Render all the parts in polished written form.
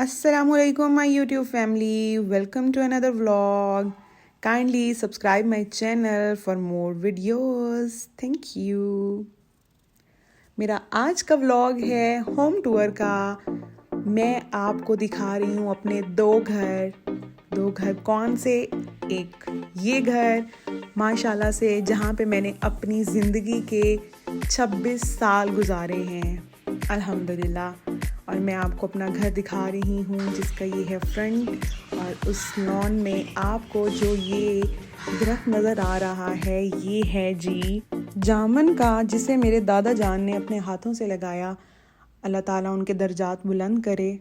Assalamualaikum my YouTube family, welcome to another vlog. Kindly subscribe my channel for more videos. Thank you. मेरा आज का vlog है home tour का। मैं आपको दिखा रही हूँ अपने दो घर कौन से। एक ये घर माशाल्लाह से जहाँ पे मैंने अपनी ज़िंदगी के 26 साल गुजारे हैं अल्हम्दुलिल्लाह। और मैं आपको अपना घर दिखा रही हूँ जिसका ये है फ्रंट। और उस लॉन में आपको जो ये दरख्त नज़र आ रहा है ये है जी जामन का, जिसे मेरे दादा जान ने अपने हाथों से लगाया। अल्लाह ताला उनके दर्जात बुलंद करे।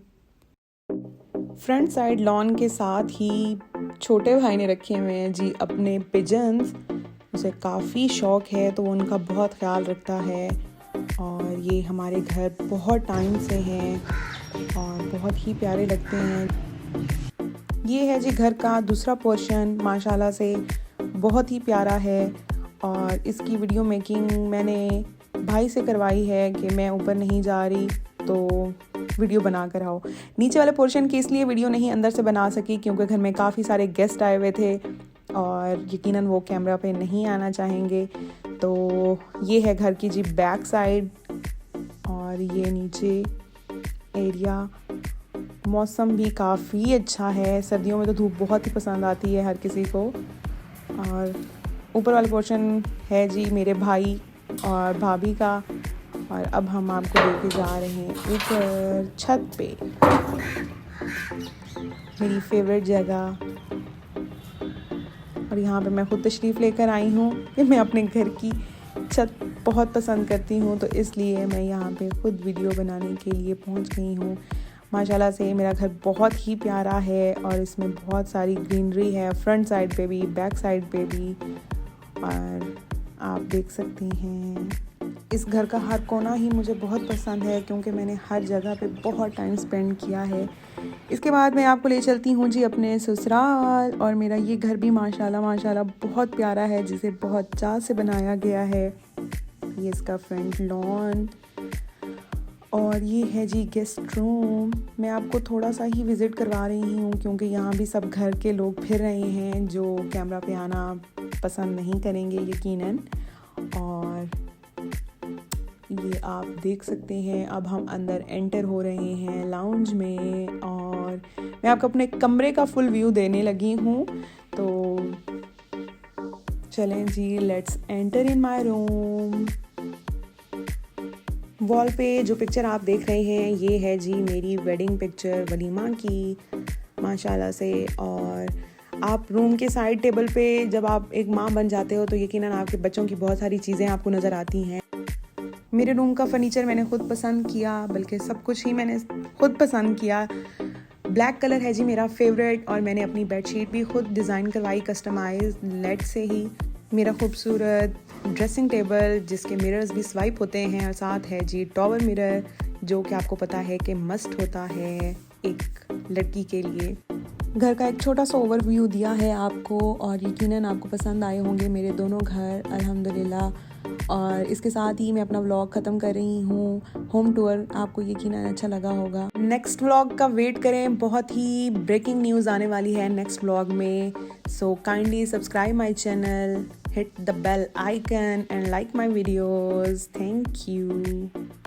फ्रंट साइड लॉन के साथ ही छोटे भाई ने रखे हुए हैं जी अपने पिजन्स। उसे काफ़ी शौक़ है तो वो उनका बहुत ख्याल रखता है। और ये हमारे घर बहुत टाइम से हैं और बहुत ही प्यारे लगते हैं। ये है जी घर का दूसरा पोर्शन, माशाल्लाह से बहुत ही प्यारा है। और इसकी वीडियो मेकिंग मैंने भाई से करवाई है कि मैं ऊपर नहीं जा रही तो वीडियो बना कर आओ। नीचे वाले पोर्शन की इसलिए वीडियो नहीं अंदर से बना सकी क्योंकि घर में काफ़ी सारे गेस्ट आए हुए थे और यकीनन वो कैमरा पे नहीं आना चाहेंगे। तो ये है घर की जी बैक साइड। और ये नीचे एरिया, मौसम भी काफ़ी अच्छा है। सर्दियों में तो धूप बहुत ही पसंद आती है हर किसी को। और ऊपर वाला पोर्शन है जी मेरे भाई और भाभी का। और अब हम आपको लेके जा रहे हैं ऊपर छत पे, मेरी फेवरेट जगह। और यहाँ पे मैं खुद तशरीफ़ लेकर आई हूँ कि मैं अपने घर की छत बहुत पसंद करती हूँ, तो इसलिए मैं यहाँ पे खुद वीडियो बनाने के लिए पहुँच गई हूँ। माशाल्लाह से मेरा घर बहुत ही प्यारा है और इसमें बहुत सारी ग्रीनरी है, फ्रंट साइड पे भी बैक साइड पे भी। और आप देख सकती हैं इस घर का हर कोना ही मुझे बहुत पसंद है क्योंकि मैंने हर जगह पे बहुत टाइम स्पेंड किया है। इसके बाद मैं आपको ले चलती हूँ जी अपने ससुराल। और मेरा ये घर भी माशाल्लाह बहुत प्यारा है, जिसे बहुत चाह से बनाया गया है। ये इसका फ्रंट लॉन और ये है जी गेस्ट रूम। मैं आपको थोड़ा सा ही विज़िट करवा रही हूँ क्योंकि यहाँ भी सब घर के लोग फिर रहे हैं जो कैमरा पे आना पसंद नहीं करेंगे यकीनन। और ये आप देख सकते हैं अब हम अंदर एंटर हो रहे हैं लाउंज में। और मैं आपको अपने कमरे का फुल व्यू देने लगी हूँ, तो चलें जी let's enter in my room. Wall पे जो पिक्चर आप देख रहे हैं ये है जी मेरी वेडिंग पिक्चर वलीमा की, माशाल्लाह से। और आप रूम के साइड टेबल पे जब आप एक माँ बन जाते हो तो यकीनन आपके बच्चों की बहुत सारी चीज़ें आपको नज़र आती हैं। मेरे रूम का फर्नीचर मैंने खुद पसंद किया, बल्कि सब कुछ ही मैंने खुद पसंद किया। ब्लैक कलर है जी मेरा फेवरेट। और मैंने अपनी बेडशीट भी खुद डिज़ाइन करवाई कस्टमाइज लेड से ही। मेरा खूबसूरत ड्रेसिंग टेबल जिसके मिरर्स भी स्वाइप होते हैं। और साथ है जी टॉवर मिरर जो कि आपको पता है कि मस्ट होता है एक लड़की के लिए। घर का एक छोटा सा ओवरव्यू दिया है आपको और यकीनन आपको पसंद आए होंगे मेरे दोनों घर अल्हम्दुलिल्लाह। और इसके साथ ही मैं अपना व्लॉग ख़त्म कर रही हूँ। होम टूर आपको यकीनन अच्छा लगा होगा। नेक्स्ट व्लॉग का वेट करें, बहुत ही ब्रेकिंग न्यूज़ आने वाली है नेक्स्ट व्लॉग में। So kindly subscribe my channel, hit the bell icon and like my videos. Thank you.